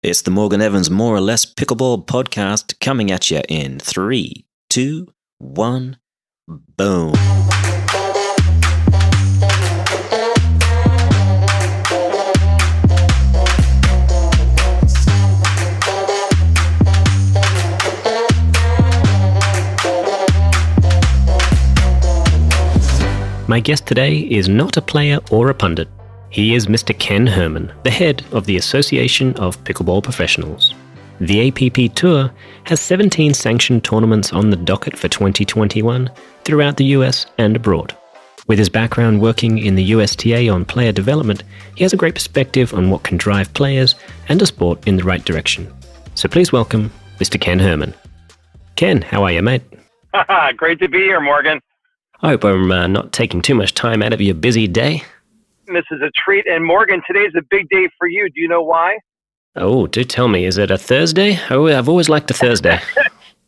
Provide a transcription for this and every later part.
It's the Morgan Evans More or Less Pickleball podcast coming at you in 3, 2, 1, boom. My guest today is not a player or a pundit. He is Mr. Ken Herrmann, the head of the Association of Pickleball Professionals. The APP Tour has 17 sanctioned tournaments on the docket for 2021 throughout the US and abroad. With his background working in the USTA on player development, he has a great perspective on what can drive players and a sport in the right direction. So please welcome Mr. Ken Herrmann. Ken, how are you, mate? Great to be here, Morgan. I hope I'm not taking too much time out of your busy day. This is a treat. And Morgan, today's a big day for you. Do you know why? Oh, do tell me. Is it a Thursday? Oh, I've always liked a Thursday.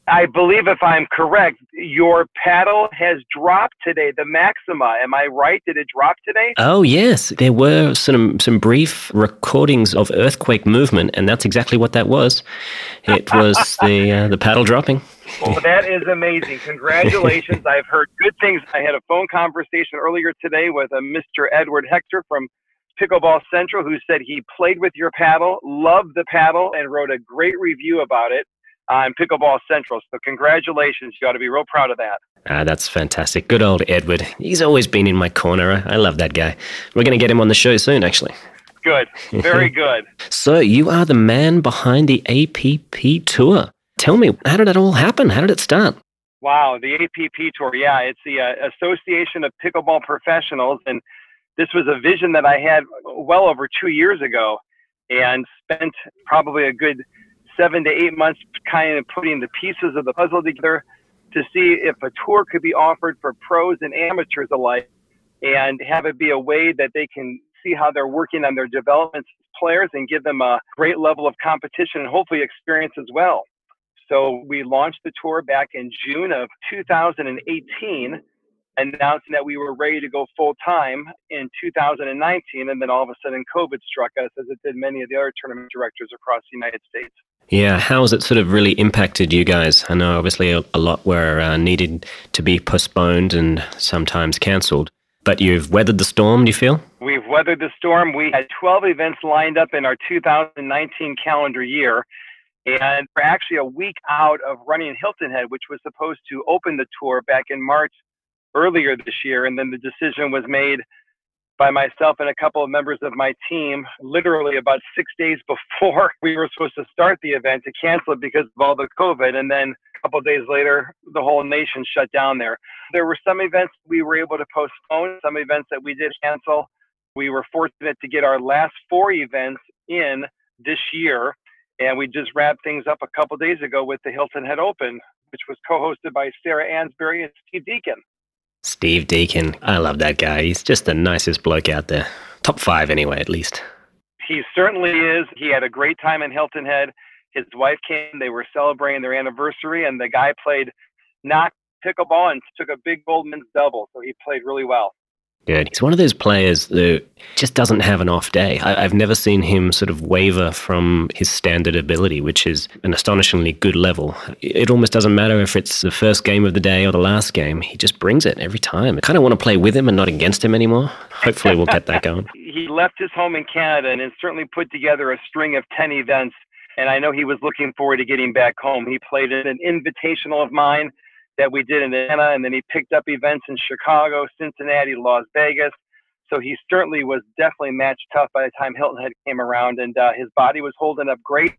I believe, if I'm correct, your paddle has dropped today, the Maxima. Am I right? Did it drop today? Oh, yes. There were some brief recordings of earthquake movement, and that's exactly what that was. It was the paddle dropping. Well, that is amazing. Congratulations. I've heard good things. I had a phone conversation earlier today with a Mr. Edward Hector from Pickleball Central, who said he played with your paddle, loved the paddle, and wrote a great review about it on Pickleball Central. So congratulations. You ought to be real proud of that. That's fantastic. Good old Edward. He's always been in my corner. I love that guy. We're going to get him on the show soon, actually. Good. Very good. So you are the man behind the APP Tour. Tell me, how did it all happen? How did it start? Wow, the APP Tour. Yeah, it's the Association of Pickleball Professionals. And this was a vision that I had well over 2 years ago and spent probably a good 7 to 8 months kind of putting the pieces of the puzzle together to see if a tour could be offered for pros and amateurs alike and have it be a way that they can see how they're working on their development as players and give them a great level of competition and hopefully experience as well. So we launched the tour back in June of 2018, announcing that we were ready to go full time in 2019. And then all of a sudden COVID struck us, as it did many of the other tournament directors across the United States. Yeah, how has it sort of really impacted you guys? I know obviously a lot were needed to be postponed and sometimes cancelled, but you've weathered the storm, do you feel? We've weathered the storm. We had 12 events lined up in our 2019 calendar year. And we're actually a week out of running Hilton Head, which was supposed to open the tour back in March earlier this year. And then the decision was made by myself and a couple of members of my team, literally about 6 days before we were supposed to start the event, to cancel it because of all the COVID. And then a couple of days later, the whole nation shut down there. There were some events we were able to postpone, some events that we did cancel. We were fortunate to get our last 4 events in this year. And we just wrapped things up a couple days ago with the Hilton Head Open, which was co-hosted by Sarah Ansbury and Steve Deacon. Steve Deacon. I love that guy. He's just the nicest bloke out there. Top 5 anyway, at least. He certainly is. He had a great time in Hilton Head. His wife came. They were celebrating their anniversary, and the guy played not pickleball and took a big gold men's double. So he played really well. Good. He's one of those players that just doesn't have an off day. I've never seen him sort of waver from his standard ability, which is an astonishingly good level. It almost doesn't matter if it's the first game of the day or the last game. He just brings it every time. I kind of want to play with him and not against him anymore. Hopefully we'll get that going. He left his home in Canada and has certainly put together a string of 10 events. And I know he was looking forward to getting back home. He played in an invitational of mine that we did in Atlanta, and then he picked up events in Chicago, Cincinnati, Las Vegas. So he certainly was definitely matched tough by the time Hilton Head came around, and his body was holding up great.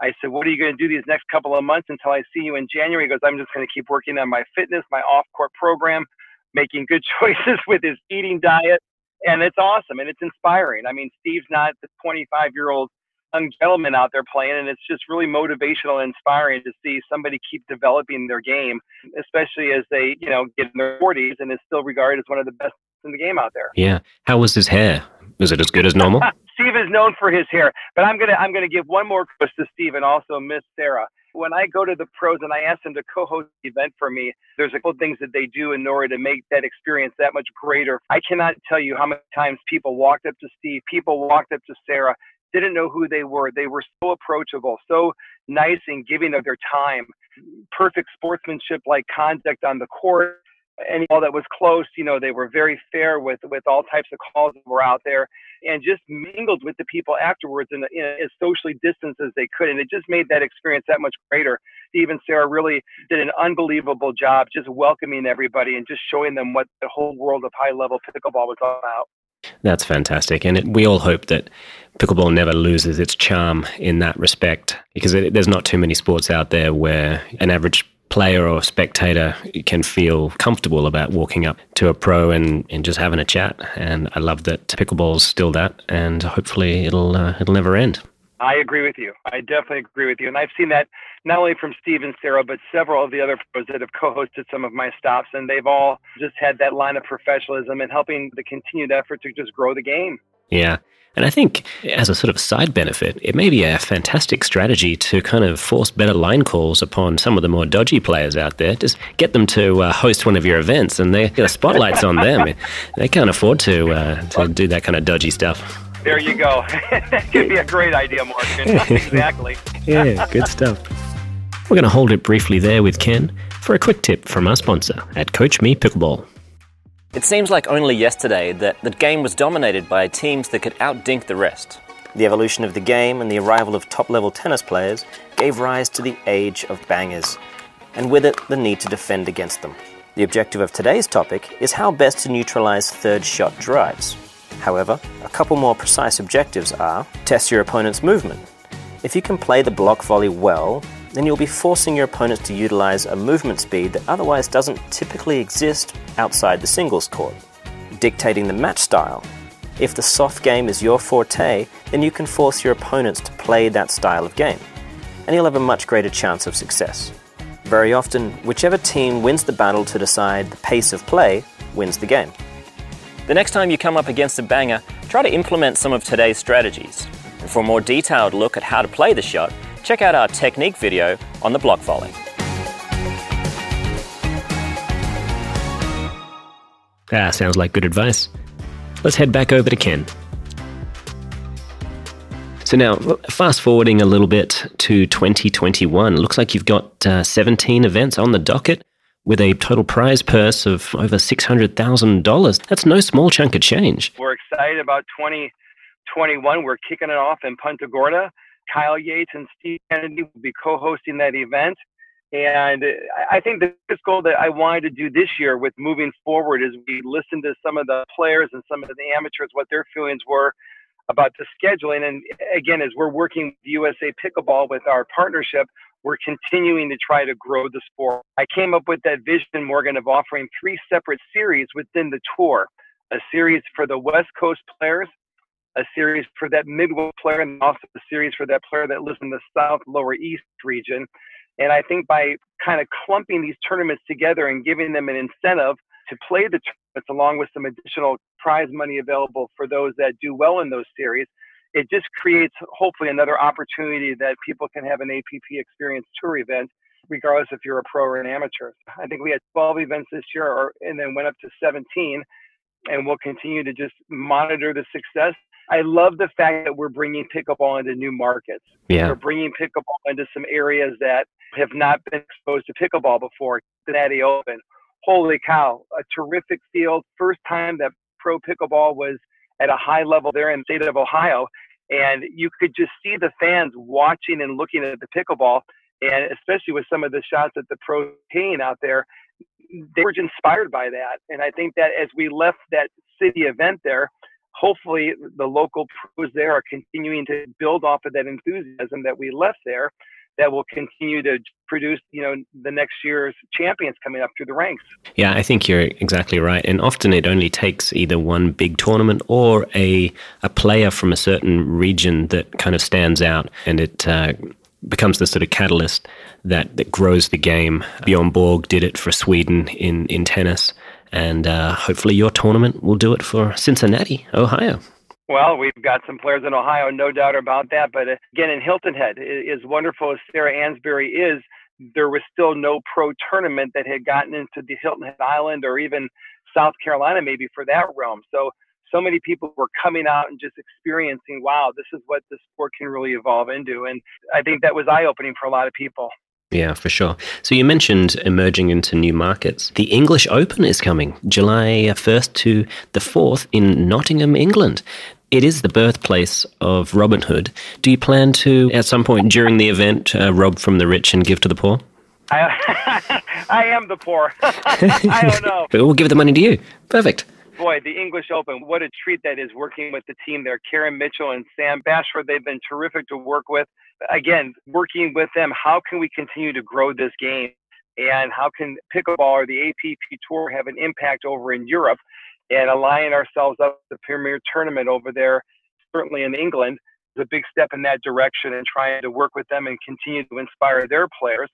I said, what are you going to do these next couple of months until I see you in January? He goes, I'm just going to keep working on my fitness, my off-court program, making good choices with his eating diet. And it's awesome, and it's inspiring. I mean, Steve's not the 25-year-old young gentleman out there playing, and it's just really motivational and inspiring to see somebody keep developing their game, especially as they, get in their 40s and is still regarded as one of the best in the game out there. Yeah. How was his hair? Was it as good as normal? Steve is known for his hair, but I'm gonna give one more kudos to Steve and also Miss Sarah. When I go to the pros and I ask them to co-host the event for me, there's a couple of things that they do in order to make that experience that much greater. I cannot tell you how many times people walked up to Steve, people walked up to Sarah, didn't know who they were. They were so approachable, so nice in giving of their time, perfect sportsmanship-like conduct on the court. Any ball that was close, they were very fair with all types of calls that were out there, and just mingled with the people afterwards in as socially distanced as they could. And it just made that experience that much greater. Steve and Sarah really did an unbelievable job just welcoming everybody and just showing them what the whole world of high-level pickleball was all about. That's fantastic. And we all hope that pickleball never loses its charm in that respect, because there's not too many sports out there where an average player or spectator can feel comfortable about walking up to a pro and just having a chat. And I love that pickleball's still that, and hopefully it'll never end. I agree with you. I definitely agree with you. And I've seen that not only from Steve and Sarah, but several of the other pros that have co-hosted some of my stops, and they've all just had that line of professionalism and helping the continued effort to just grow the game. Yeah. And I think as a sort of side benefit, it may be a fantastic strategy to kind of force better line calls upon some of the more dodgy players out there. Just get them to host one of your events, and the spotlight's on them. They can't afford to do that kind of dodgy stuff. There you go. That could be a great idea, Morgan. Exactly. Yeah, good stuff. We're going to hold it briefly there with Ken for a quick tip from our sponsor at Coach Me Pickleball. It seems like only yesterday that the game was dominated by teams that could outdink the rest. The evolution of the game and the arrival of top-level tennis players gave rise to the age of bangers, and with it, the need to defend against them. The objective of today's topic is how best to neutralize third-shot drives. However, a couple more precise objectives are: test your opponent's movement. If you can play the block volley well, then you'll be forcing your opponents to utilize a movement speed that otherwise doesn't typically exist outside the singles court. Dictating the match style. If the soft game is your forte, then you can force your opponents to play that style of game, and you'll have a much greater chance of success. Very often, whichever team wins the battle to decide the pace of play wins the game. The next time you come up against a banger, try to implement some of today's strategies. And for a more detailed look at how to play the shot, check out our technique video on the block volley. Sounds like good advice. Let's head back over to Ken. So now, fast forwarding a little bit to 2021, looks like you've got 17 events on the docket with a total prize purse of over $600,000. That's no small chunk of change. We're excited about 2021. We're kicking it off in Punta Gorda. Kyle Yates and Steve Kennedy will be co-hosting that event. And I think the biggest goal that I wanted to do this year with moving forward is we listened to some of the players and some of the amateurs, what their feelings were about the scheduling. And again, as we're working with USA Pickleball with our partnership, we're continuing to try to grow the sport. I came up with that vision, Morgan, of offering 3 separate series within the tour: a series for the West Coast players, a series for that Midwest player, and also a series for that player that lives in the South Lower East region. And I think by kind of clumping these tournaments together and giving them an incentive to play the tournaments along with some additional prize money available for those that do well in those series, it just creates hopefully another opportunity that people can have an APP Experience Tour event, regardless if you're a pro or an amateur. I think we had 12 events this year, and then went up to 17, and we'll continue to just monitor the success. I love the fact that we're bringing pickleball into new markets. Yeah. We're bringing pickleball into some areas that have not been exposed to pickleball before. Cincinnati Open. Holy cow, a terrific field. First time that pro pickleball was at a high level there in the state of Ohio. And you could just see the fans watching and looking at the pickleball, and especially with some of the shots that the pros hitting out there, they were inspired by that. And I think that as we left that city event there, hopefully the local pros there are continuing to build off of that enthusiasm that we left there, that will continue to produce, the next year's champions coming up through the ranks. Yeah, I think you're exactly right. And often it only takes either one big tournament or a player from a certain region that kind of stands out, and it becomes the sort of catalyst that grows the game. Bjorn Borg did it for Sweden in tennis, and hopefully your tournament will do it for Cincinnati, Ohio. Well, we've got some players in Ohio, no doubt about that. But again, in Hilton Head, as wonderful as Sarah Ansbury is, there was still no pro tournament that had gotten into the Hilton Head Island or even South Carolina, maybe for that realm. So so many people were coming out and just experiencing, wow, this is what the sport can really evolve into. And I think that was eye-opening for a lot of people. Yeah, for sure. So you mentioned emerging into new markets. The English Open is coming July 1st to the 4th in Nottingham, England. It is the birthplace of Robin Hood. Do you plan to, at some point during the event, rob from the rich and give to the poor? I am the poor. I don't know. But we'll give the money to you. Perfect. Boy, the English Open, what a treat that is working with the team there. Karen Mitchell and Sam Bashford, they've been terrific to work with. Again, working with them, how can we continue to grow this game? And how can pickleball or the APP Tour have an impact over in Europe and align ourselves up with the premier tournament over there, certainly in England, is a big step in that direction and trying to work with them and continue to inspire their players.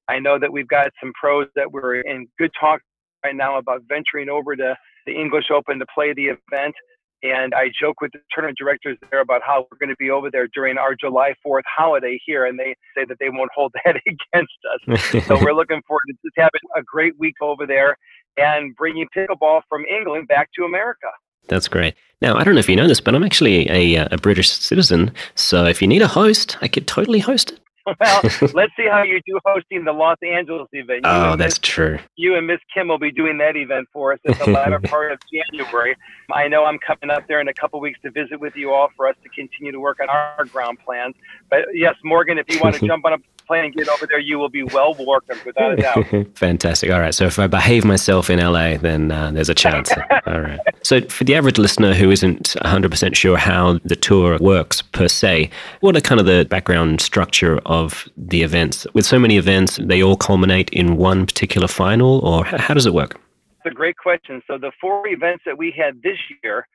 I know that we've got some pros that we're in good talk right now about venturing over to the English Open to play the event. And I joke with the tournament directors there about how we're going to be over there during our July 4th holiday here. And they say that they won't hold that against us. So we're looking forward to just having a great week over there and bringing pickleball from England back to America. That's great. Now, I don't know if you know this, but I'm actually a British citizen. So if you need a host, I could totally host it. Well, let's see how you do hosting the Los Angeles event. Oh, that's true. You and Miss Kim will be doing that event for us at the latter part of January. I know I'm coming up there in a couple weeks to visit with you all for us to continue to work on our ground plans. But yes, Morgan, if you want to jump on a plane and get over there, you will be well welcomed, without a doubt. Fantastic. All right. So if I behave myself in LA, then there's a chance. All right. So for the average listener who isn't 100% sure how the tour works per se, what are kind of the background structure of the events? With so many events, they all culminate in one particular final, or how does it work? It's a great question. So the 4 events that we had this year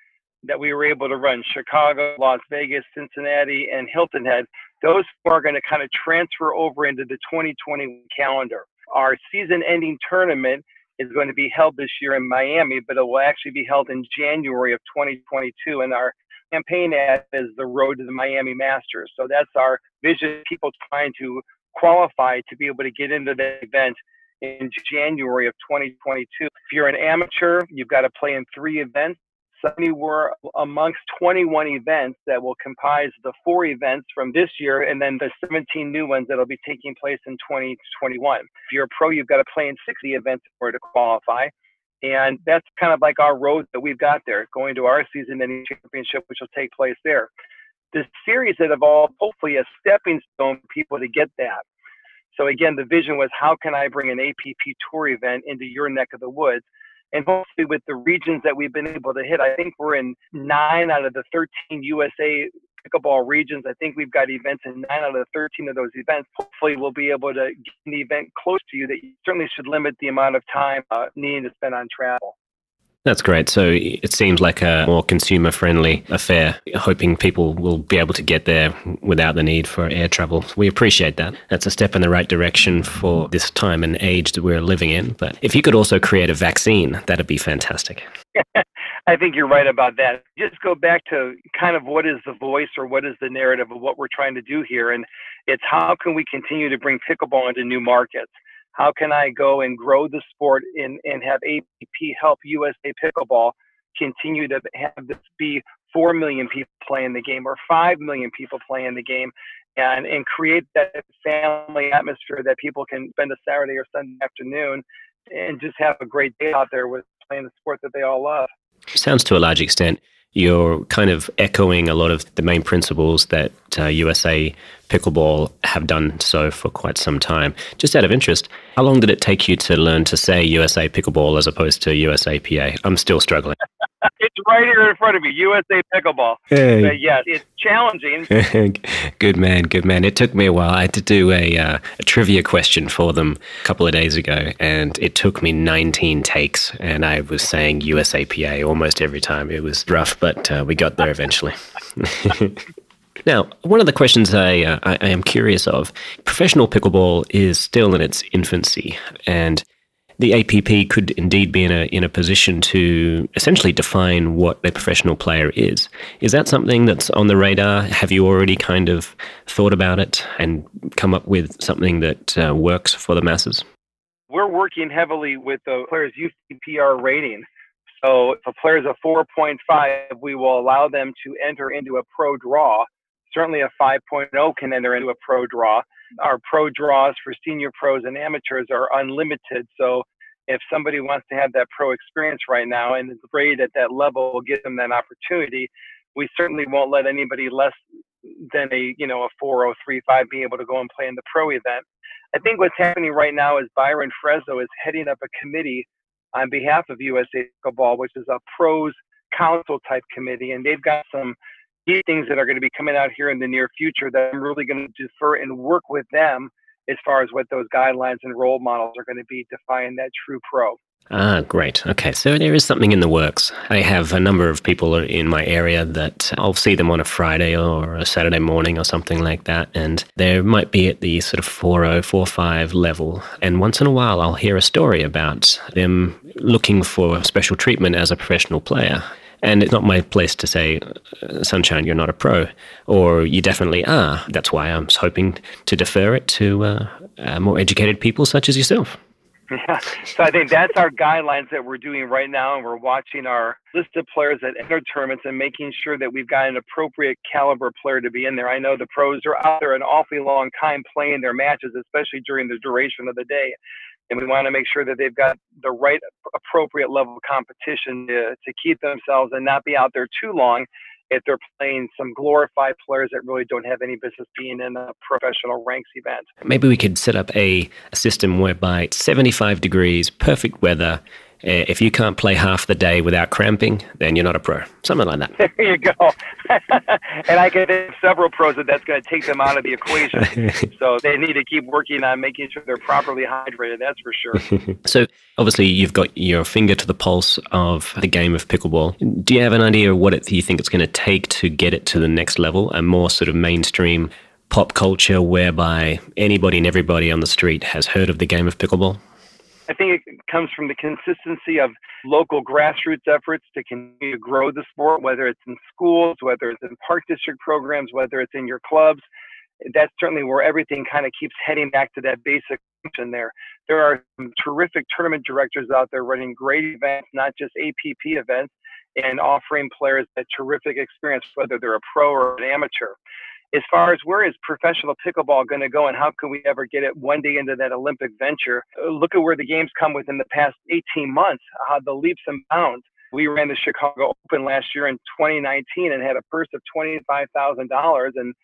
that we were able to run, Chicago, Las Vegas, Cincinnati, and Hilton Head, those 4 are going to kind of transfer over into the 2020 calendar. Our season-ending tournament is going to be held this year in Miami, but it will actually be held in January of 2022. And our campaign ad is the Road to the Miami Masters. So that's our vision, people trying to qualify to be able to get into the event in January of 2022. If you're an amateur, you've got to play in 3 events. So we're amongst 21 events that will comprise the 4 events from this year and then the 17 new ones that will be taking place in 2021. If you're a pro, you've got to play in 60 events in order to qualify. And that's kind of like our road that we've got there, going to our season-ending championship, which will take place there. This series that evolved, hopefully a stepping stone for people to get that. So again, the vision was, how can I bring an APP Tour event into your neck of the woods? And hopefully with the regions that we've been able to hit, I think we're in 9 out of the 13 USA pickleball regions. I think we've got events in 9 out of the 13 of those events. Hopefully we'll be able to get an event close to you that you certainly should limit the amount of time needing to spend on travel. That's great. So it seems like a more consumer-friendly affair, hoping people will be able to get there without the need for air travel. We appreciate that. That's a step in the right direction for this time and age that we're living in. But if you could also create a vaccine, that'd be fantastic. I think you're right about that. Just go back to kind of what is the voice or what is the narrative of what we're trying to do here. And it's, how can we continue to bring pickleball into new markets? How can I go and grow the sport and have APP help USA Pickleball continue to have this be 4 million people playing the game or 5 million people playing the game and create that family atmosphere that people can spend a Saturday or Sunday afternoon and just have a great day out there with playing the sport that they all love. Sounds to a large extent you're kind of echoing a lot of the main principles that USA Pickleball have done so for quite some time. Just out of interest, how long did it take you to learn to say USA Pickleball as opposed to USAPA? I'm still struggling. It's right here in front of you, USA Pickleball. Hey. But yes, it's challenging. Good man, good man. It took me a while. I had to do a trivia question for them a couple of days ago, and it took me 19 takes, and I was saying USAPA almost every time. It was rough, but we got there eventually. Now, one of the questions I am curious of, professional pickleball is still in its infancy, and the APP could indeed be in a position to essentially define what a professional player is. Is that something that's on the radar? Have you already kind of thought about it and come up with something that works for the masses? We're working heavily with the players' UCPR rating. So if a player is a 4.5, we will allow them to enter into a pro draw. Certainly a 5.0 can enter into a pro draw. Our pro draws for senior pros and amateurs are unlimited. So if somebody wants to have that pro experience right now and is great at that level, we'll give them that opportunity. We certainly won't let anybody less than a 4.035 be able to go and play in the pro event. I think what's happening right now is Byron Fresno is heading up a committee on behalf of USA Pickleball, which is a pros council type committee, and they've got some key things that are going to be coming out here in the near future that I'm really going to defer and work with them as far as what those guidelines and role models are going to be to find that true pro. Ah, great. Okay, so there is something in the works. I have a number of people in my area that I'll see them on a Friday or a Saturday morning or something like that, and they might be at the sort of 4.0, 4.5 level. And once in a while, I'll hear a story about them looking for special treatment as a professional player. And it's not my place to say, Sunshine, you're not a pro, or you definitely are. That's why I'm hoping to defer it to more educated people such as yourself. Yeah, so I think that's our guidelines that we're doing right now, and we're watching our list of players that enter tournaments and making sure that we've got an appropriate caliber player to be in there. I know the pros are out there an awfully long time playing their matches, especially during the duration of the day, and we want to make sure that they've got the right appropriate level of competition to keep themselves and not be out there too long if they're playing some glorified players that really don't have any business being in a professional ranks event. Maybe we could set up a system whereby it's 75 degrees, perfect weather. If you can't play half the day without cramping, then you're not a pro. Something like that. There you go. And I can think of several pros that's going to take them out of the equation. So they need to keep working on making sure they're properly hydrated, that's for sure. So obviously you've got your finger to the pulse of the game of pickleball. Do you have an idea of what you think it's going to take to get it to the next level, a more sort of mainstream pop culture whereby anybody and everybody on the street has heard of the game of pickleball? I think it comes from the consistency of local grassroots efforts to continue to grow the sport, whether it's in schools, whether it's in park district programs, whether it's in your clubs. That's certainly where everything kind of keeps heading back to that basic function there. There are some terrific tournament directors out there running great events, not just APP events, and offering players a terrific experience, whether they're a pro or an amateur. As far as where is professional pickleball going to go and how can we ever get it one day into that Olympic venture, look at where the game's come within the past 18 months, how the leaps and bounds. We ran the Chicago Open last year in 2019 and had a purse of $25,000. And,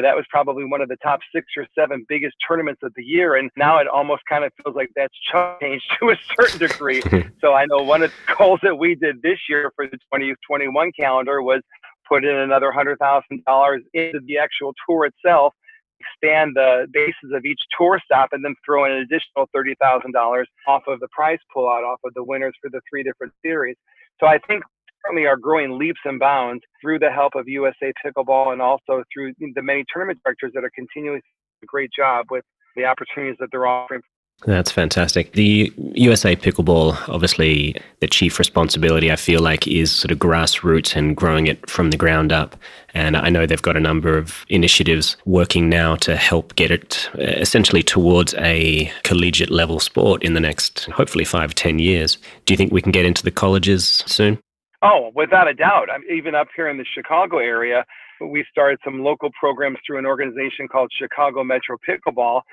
that was probably one of the top 6 or 7 biggest tournaments of the year. And now it almost kind of feels like that's changed to a certain degree. So I know one of the goals that we did this year for the 2021 calendar was put in another $100,000 into the actual tour itself, expand the bases of each tour stop, and then throw in an additional $30,000 off of the prize pullout, off of the winners for the 3 different series. So I think certainly are growing leaps and bounds through the help of USA Pickleball and also through the many tournament directors that are continuing to do a great job with the opportunities that they're offering. That's fantastic. The USA Pickleball, obviously, the chief responsibility, I feel like, is sort of grassroots and growing it from the ground up. And I know they've got a number of initiatives working now to help get it essentially towards a collegiate level sport in the next, hopefully, 5-10 years. Do you think we can get into the colleges soon? Oh, without a doubt. Even up here in the Chicago area, we started some local programs through an organization called Chicago Metro Pickleball.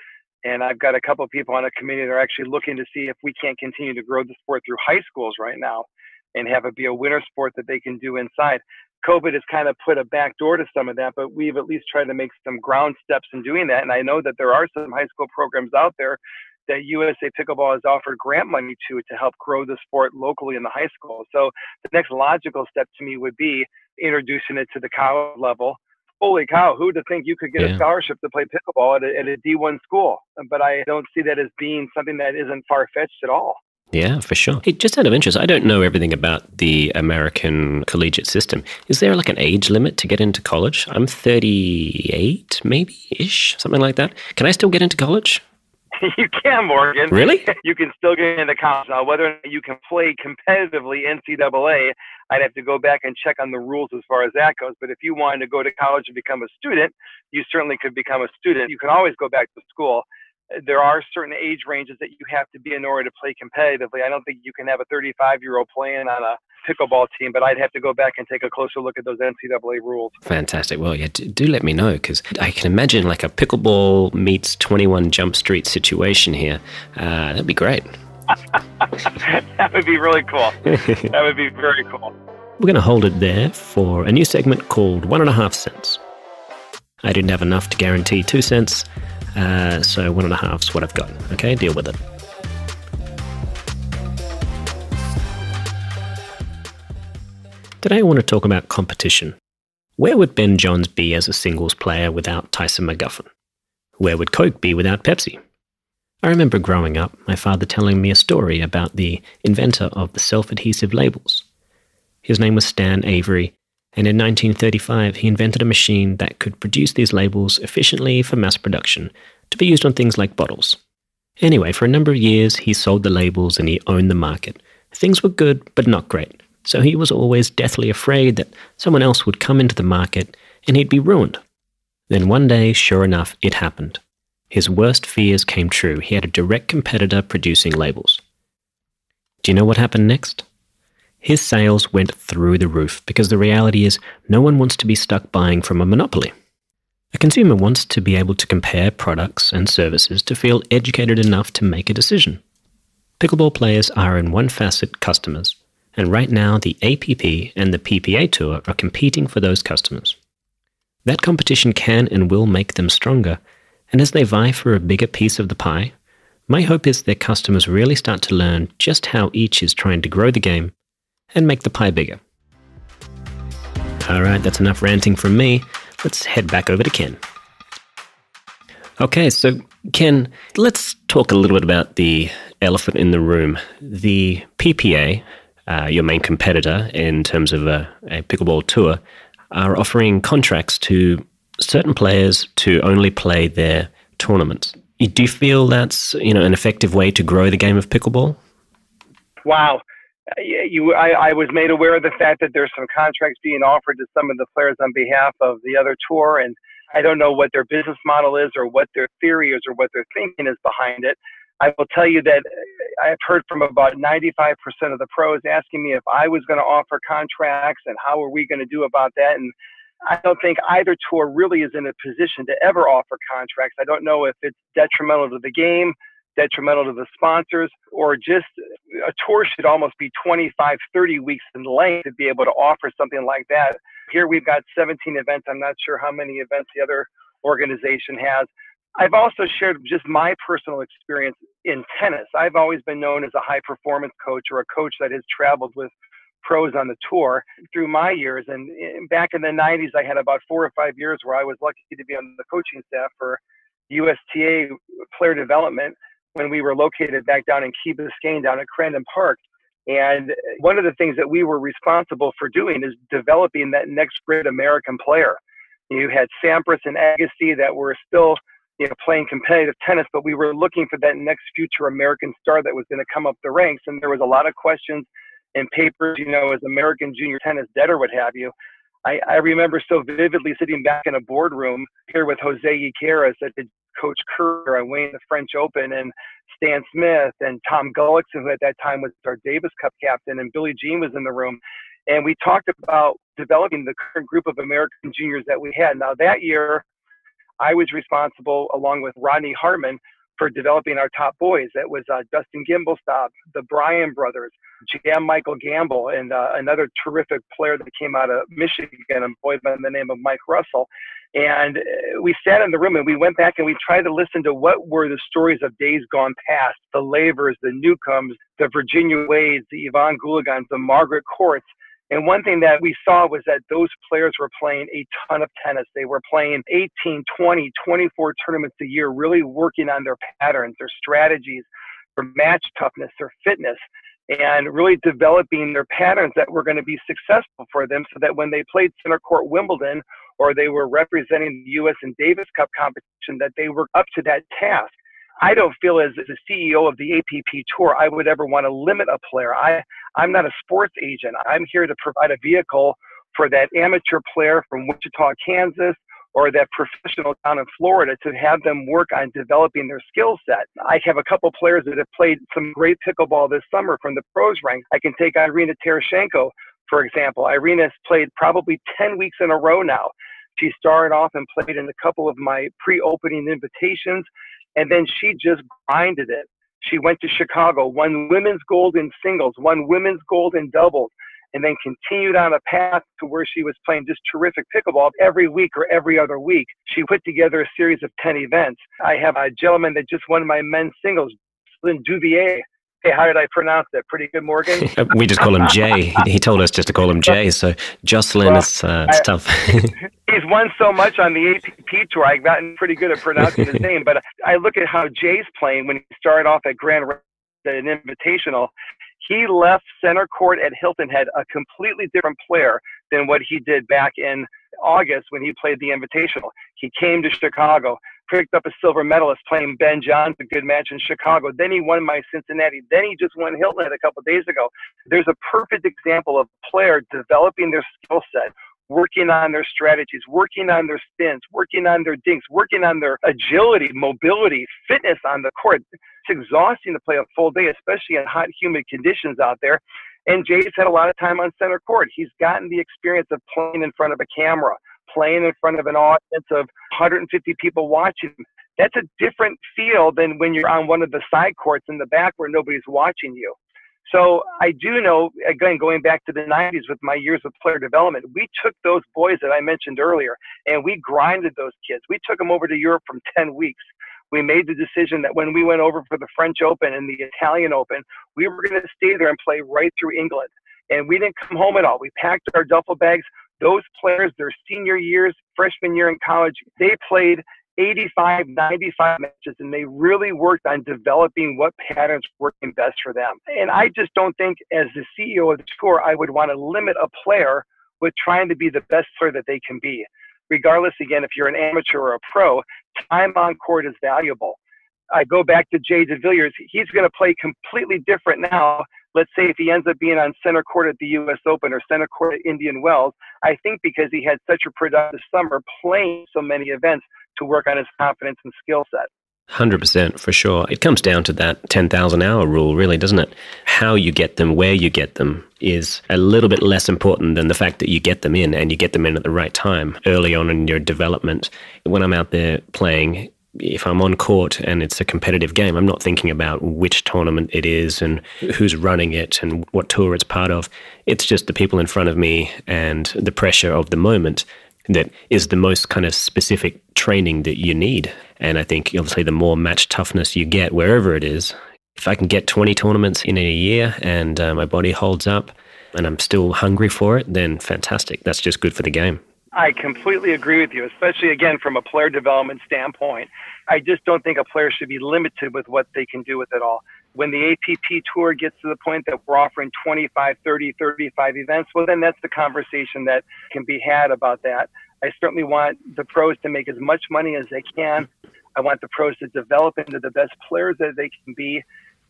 And I've got a couple of people on a committee that are actually looking to see if we can't continue to grow the sport through high schools right now and have it be a winter sport that they can do inside. COVID has kind of put a back door to some of that, but we've at least tried to make some ground steps in doing that. And I know that there are some high school programs out there that USA Pickleball has offered grant money to help grow the sport locally in the high school. So the next logical step to me would be introducing it to the college level. Holy cow, who'd think you could get a scholarship to play pickleball at a D1 school? But I don't see that as being something that isn't far-fetched at all. Yeah, for sure. Hey, just out of interest, I don't know everything about the American collegiate system. Is there like an age limit to get into college? I'm 38, maybe-ish, something like that. Can I still get into college? You can, Morgan. Really? You can still get into college. Now, whether or not you can play competitively NCAA, I'd have to go back and check on the rules as far as that goes. But if you wanted to go to college and become a student, you certainly could become a student. You can always go back to school. there are certain age ranges that you have to be in order to play competitively. I don't think you can have a 35-year-old playing on a pickleball team, but I'd have to go back and take a closer look at those NCAA rules. Fantastic. Well, yeah, do let me know, because I can imagine like a pickleball meets 21 Jump Street situation here. That'd be great. That would be really cool. That would be very cool. We're going to hold it there for a new segment called 1.5 cents. I didn't have enough to guarantee 2 cents, so 1.5 is what I've got. Okay, deal with it. Today I want to talk about competition. Where would Ben Johns be as a singles player without Tyson McGuffin? Where would Coke be without Pepsi? I remember growing up, my father telling me a story about the inventor of the self-adhesive labels. His name was Stan Avery, and in 1935 he invented a machine that could produce these labels efficiently for mass production to be used on things like bottles. Anyway, for a number of years he sold the labels and he owned the market. Things were good, but not great, so he was always deathly afraid that someone else would come into the market and he'd be ruined. Then one day, sure enough, it happened. His worst fears came true. He had a direct competitor producing labels. Do you know what happened next? His sales went through the roof because the reality is no one wants to be stuck buying from a monopoly. A consumer wants to be able to compare products and services to feel educated enough to make a decision. Pickleball players are in one facet customers, and right now the APP and the PPA Tour are competing for those customers. That competition can and will make them stronger, and as they vie for a bigger piece of the pie, my hope is their customers really start to learn just how each is trying to grow the game and make the pie bigger. Alright, that's enough ranting from me. Let's head back over to Ken. Okay, so Ken, let's talk a little bit about the elephant in the room. The PPA, your main competitor in terms of a pickleball tour, are offering contracts to certain players to only play their tournaments. Do you feel that's an effective way to grow the game of pickleball? Wow. I was made aware of the fact that there's some contracts being offered to some of the players on behalf of the other tour, and I don't know what their business model is or what their theory is or what their thinking is behind it. I will tell you that I've heard from about 95% of the pros asking me if I was going to offer contracts and how are we going to do about that. And I don't think either tour really is in a position to ever offer contracts. I don't know if it's detrimental to the game, detrimental to the sponsors, or just a tour should almost be 25, 30 weeks in length to be able to offer something like that. Here we've got 17 events. I'm not sure how many events the other organization has. I've also shared just my personal experience in tennis. I've always been known as a high performance coach or a coach that has traveled with pros on the tour through my years. And back in the 90s, I had about 4 or 5 years where I was lucky to be on the coaching staff for USTA player development when we were located back down in Key Biscayne down at Crandon Park. And one of the things that we were responsible for doing is developing that next great American player. You had Sampras and Agassi that were still playing competitive tennis, but we were looking for that next future American star that was going to come up the ranks. And there was a lot of questions in papers, as American junior tennis dead or what have you. I remember so vividly sitting back in a boardroom here with Jose Iqueras that did Coach Kerr and winning the French Open, and Stan Smith and Tom Gullickson, who at that time was our Davis Cup captain, and Billie Jean was in the room. And we talked about developing the current group of American juniors that we had. Now that year, I was responsible, along with Rodney Herrmann, for developing our top boys. That was Dustin Gimbelstad, the Bryan brothers, Jan Michael Gamble, and another terrific player that came out of Michigan, a boy by the name of Mike Russell. And we sat in the room and we went back and we tried to listen to what were the stories of days gone past, the Lavers, the Newcombs, the Virginia Wades, the Yvonne Gouligans, the Margaret Courts. And one thing that we saw was that those players were playing a ton of tennis. They were playing 18, 20, 24 tournaments a year, really working on their patterns, their strategies, their match toughness, their fitness, and really developing their patterns that were going to be successful for them so that when they played center court Wimbledon or they were representing the U.S. and Davis Cup competition, that they were up to that task. I don't feel as a CEO of the APP Tour, I would ever want to limit a player. I'm not a sports agent. I'm here to provide a vehicle for that amateur player from Wichita, Kansas, or that professional down in Florida to have them work on developing their skill set. I have a couple players that have played some great pickleball this summer from the pros ranks. I can take Irina Tereshchenko, for example. Irina's played probably 10 weeks in a row now. She started off and played in a couple of my pre-opening invitations, and then she just grinded it. She went to Chicago, won women's gold in singles, won women's gold in doubles, and then continued on a path to where she was playing just terrific pickleball every week or every other week. She put together a series of 10 events. I have a gentleman that just won my men's singles, Lynn Duvier. Hey, how did I pronounce that? Pretty good, Morgan? We just call him Jay. He told us just to call him Jay, so Jocelyn, well, it's tough. He's won so much on the APP Tour, I've gotten pretty good at pronouncing his name, but I look at how Jay's playing when he started off at Grand Rapids at an Invitational. He left center court at Hilton Head a completely different player than what he did back in August when he played the Invitational. He came to Chicago, picked up a silver medalist playing Ben John's a good match in Chicago. Then he won my Cincinnati. Then he just won Hilton Head a couple of days ago. There's a perfect example of a player developing their skill set, working on their strategies, working on their spins, working on their dinks, working on their agility, mobility, fitness on the court. It's exhausting to play a full day, especially in hot, humid conditions out there. And Jay's had a lot of time on center court. He's gotten the experience of playing in front of a camera, playing in front of an audience of 150 people watching him. That's a different feel than when you're on one of the side courts in the back where nobody's watching you. So I do know, again, going back to the 90s with my years of player development, we took those boys that I mentioned earlier and we grinded those kids. We took them over to Europe from 10 weeks. We made the decision that when we went over for the French Open and the Italian Open, we were going to stay there and play right through England. And we didn't come home at all. We packed our duffel bags. Those players, their senior years, freshman year in college, they played 85, 95 matches, and they really worked on developing what patterns were working best for them. And I just don't think, as the CEO of the tour, I would want to limit a player with trying to be the best player that they can be. Regardless, again, if you're an amateur or a pro, time on court is valuable. I go back to Jay DeVilliers. He's going to play completely different now. Let's say if he ends up being on center court at the U.S. Open or center court at Indian Wells, I think because he had such a productive summer playing so many events to work on his confidence and skill set. 100% for sure. It comes down to that 10,000 hour rule, really, doesn't it? How you get them, where you get them is a little bit less important than the fact that you get them in and you get them in at the right time early on in your development. When I'm out there playing, if I'm on court and it's a competitive game, I'm not thinking about which tournament it is and who's running it and what tour it's part of. It's just the people in front of me and the pressure of the moment that is the most kind of specific training that you need. And I think obviously the more match toughness you get wherever it is, if I can get 20 tournaments in a year and my body holds up and I'm still hungry for it, then fantastic. That's just good for the game. I completely agree with you, especially, again, from a player development standpoint. I just don't think a player should be limited with what they can do with it all. When the APP Tour gets to the point that we're offering 25, 30, 35 events, well, then that's the conversation that can be had about that. I certainly want the pros to make as much money as they can. I want the pros to develop into the best players that they can be.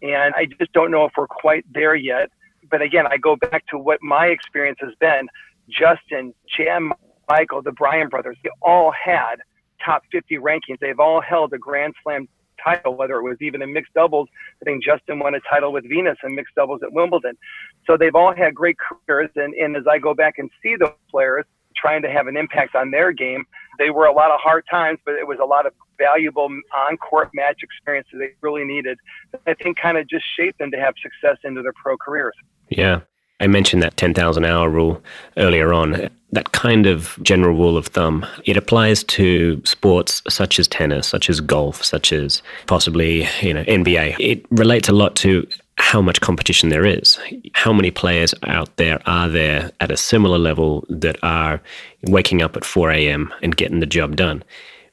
And I just don't know if we're quite there yet. But again, I go back to what my experience has been. Justin, Jan, Michael, the Bryan brothers, they all had top 50 rankings. They've all held a Grand Slam title, whether it was even in mixed doubles. I think Justin won a title with Venus in mixed doubles at Wimbledon. So they've all had great careers. And as I go back and see those players trying to have an impact on their game, they were a lot of hard times, but it was a lot of valuable on-court match experience that they really needed. I think kind of just shaped them to have success into their pro careers. Yeah. I mentioned that 10,000 hour rule earlier on. That kind of general rule of thumb, it applies to sports such as tennis, such as golf, such as possibly, NBA. It relates a lot to how much competition there is. How many players out there are there at a similar level that are waking up at 4 a.m. and getting the job done?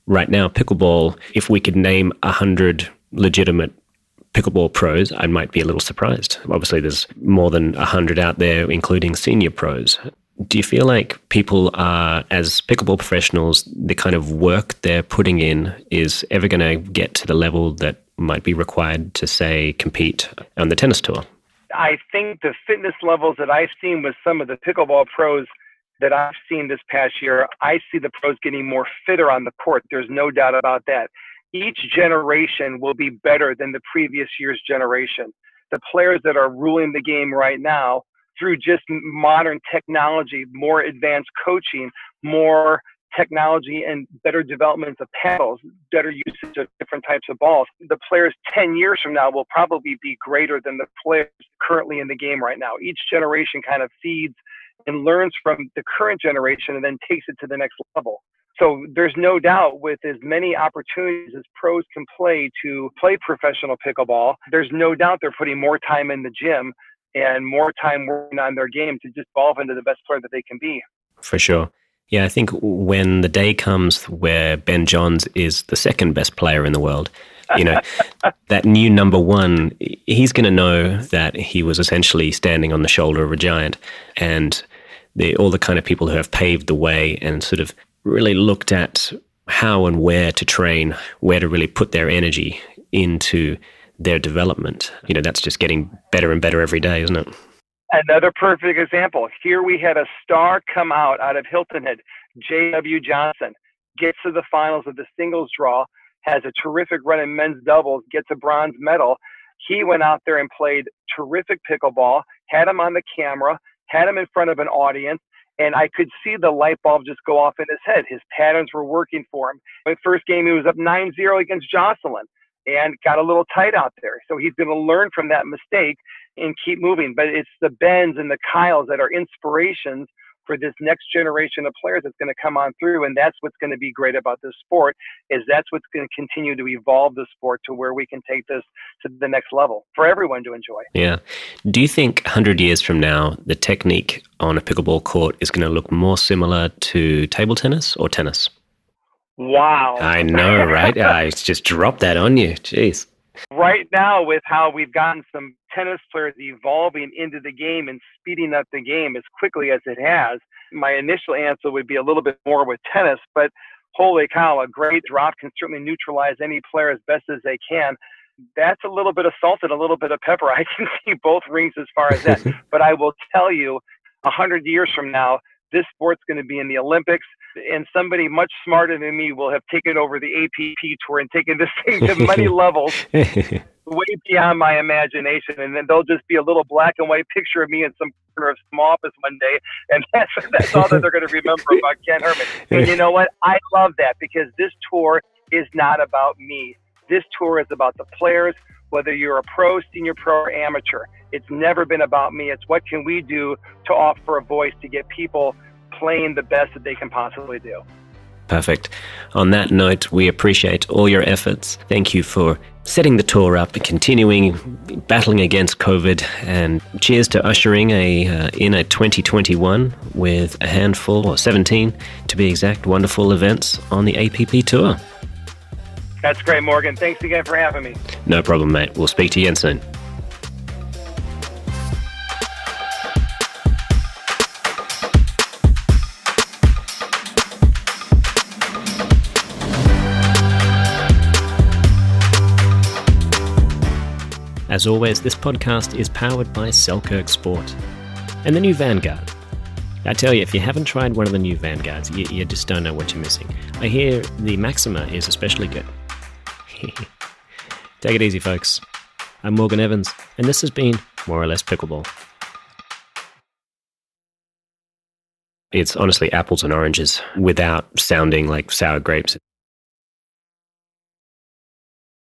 Right now, pickleball, if we could name 100 legitimate pickleball pros, I might be a little surprised. Obviously, there's more than 100 out there, including senior pros. Do you feel like people are, as pickleball professionals, the kind of work they're putting in is ever going to get to the level that might be required to, say, compete on the tennis tour? I think the fitness levels that I've seen with some of the pickleball pros that I've seen this past year, I see the pros getting more fitter on the court. There's no doubt about that. Each generation will be better than the previous year's generation. The players that are ruling the game right now through just modern technology, more advanced coaching, more technology and better development of paddles, better usage of different types of balls. The players 10 years from now will probably be greater than the players currently in the game right now. Each generation kind of feeds and learns from the current generation and then takes it to the next level. So there's no doubt with as many opportunities as pros can play to play professional pickleball, there's no doubt they're putting more time in the gym and more time working on their game to just evolve into the best player that they can be. For sure. Yeah, I think when the day comes where Ben Johns is the second best player in the world, you know, that new number one, he's going to know that he was essentially standing on the shoulder of a giant. And all the kind of people who have paved the way and sort of really looked at how and where to train, where to really put their energy into their development. You know, that's just getting better and better every day, isn't it? Another perfect example. Here we had a star come out of Hilton Head, J.W. Johnson, gets to the finals of the singles draw, has a terrific run in men's doubles, gets a bronze medal. He went out there and played terrific pickleball, had him on the camera, had him in front of an audience, and I could see the light bulb just go off in his head. His patterns were working for him. In the first game, he was up 9-0 against Jocelyn and got a little tight out there. So he's going to learn from that mistake and keep moving. But it's the Bens and the Kyles that are inspirations for this next generation of players that's going to come on through. And that's what's going to be great about this sport, is that's what's going to continue to evolve the sport to where we can take this to the next level for everyone to enjoy. Yeah. Do you think 100 years from now, the technique on a pickleball court is going to look more similar to table tennis or tennis? Wow. I know, right? I just dropped that on you. Jeez. Right now, with how we've gotten some tennis players evolving into the game and speeding up the game as quickly as it has, my initial answer would be a little bit more with tennis, but holy cow, a great drop can certainly neutralize any player as best as they can. That's a little bit of salt and a little bit of pepper. I can see both rings as far as that. But I will tell you, 100 years from now, this sport's going to be in the Olympics, and somebody much smarter than me will have taken over the APP tour and taken this thing to many levels way beyond my imagination. And then there'll just be a little black and white picture of me in some corner of some office one day, and that's all that they're going to remember about Ken Herrmann. And you know what? I love that, because this tour is not about me. This tour is about the players, whether you're a pro, senior pro, or amateur. It's never been about me. It's what can we do to offer a voice to get people playing the best that they can possibly do. Perfect. On that note, we appreciate all your efforts. Thank you for setting the tour up, continuing battling against COVID, and cheers to ushering in a 2021 with a handful, or 17 to be exact, wonderful events on the APP tour. That's great, Morgan. Thanks again for having me. No problem, mate. We'll speak to you again soon. As always, this podcast is powered by Selkirk Sport and the new Vanguard. I tell you, if you haven't tried one of the new Vanguards, you just don't know what you're missing. I hear the Maxima is especially good. Take it easy, folks. I'm Morgan Evans, and this has been More or Less Pickleball. It's honestly apples and oranges without sounding like sour grapes.